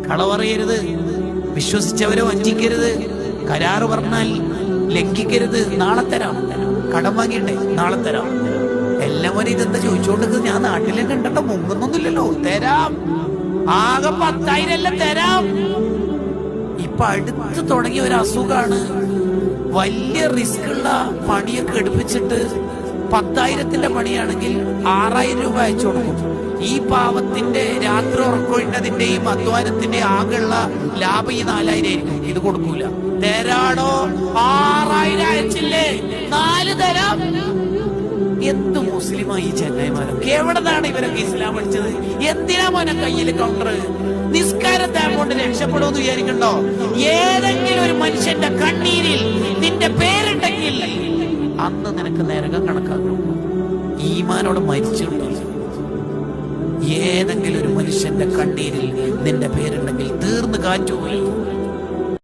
കള പറയരുത്, വിശ്വസിച്ചവരെ വഞ്ചിക്കരുത്, കരാറ് പറഞ്ഞാൽ ലംഘിക്കരുത്. നാളെ തരാം, കടം വാങ്ങിയിട്ടെ നാളെ തരാം. എല്ലാവരും ഇതെന്താ ചോദിച്ചോണ്ട്? ഞാൻ നാട്ടിലെ കണ്ടോ, മുങ്ങുന്നൊന്നുമില്ലല്ലോ. തരാം, ആകെ 10,000 എല്ലാം തരാം. ഇപ്പൊ അടുത്ത് തുടങ്ങിയ ഒരു അസുഖാണ്. വലിയ റിസ്ക് ഉള്ള പണിയൊക്കെ എടുപ്പിച്ചിട്ട് 10,000ന്റെ പണിയാണെങ്കിൽ 6,000 രൂപ അയച്ചു കൊടുക്കും. ഈ പാവത്തിന്റെ രാത്രി ഉറക്കൊഴിഞ്ഞതിന്റെയും അധ്വാനത്തിന്റെ ആകെയുള്ള ലാഭം ഈ 4,000 ആയിരിക്കും. ഇത് കൊടുക്കൂല. തരാടോ, 6,000 അയച്ചില്ലേ, 4 തരാം. എന്ത് മുസ്ലിമായി ഈ ചെങ്ങായിമാരൊക്കെ? എവിടെന്നാണ് ഇവരൊക്കെ ഇസ്ലാം പഠിച്ചത്? എന്തിനാ മോനെ കയ്യിൽ കൗണ്ടർ? നിസ്കാരത്തെ കൊണ്ട് രക്ഷപ്പെടുമെന്ന് വിചാരിക്കണ്ടോ? ഏതെങ്കിലും ഒരു മനുഷ്യന്റെ കണ്ണീരിൽ നിന്റെ പേരുണ്ടെങ്കിൽ അന്ന് നിനക്ക് നരകം കണക്കാക്കും. ഈമാനോട് മരിച്ചിട്ടുണ്ടോ? ഏതെങ്കിലും ഒരു മനുഷ്യന്റെ കണ്ണീരിൽ നിന്റെ പേരുണ്ടെങ്കിൽ തീർന്ന് കാറ്റുപോയി.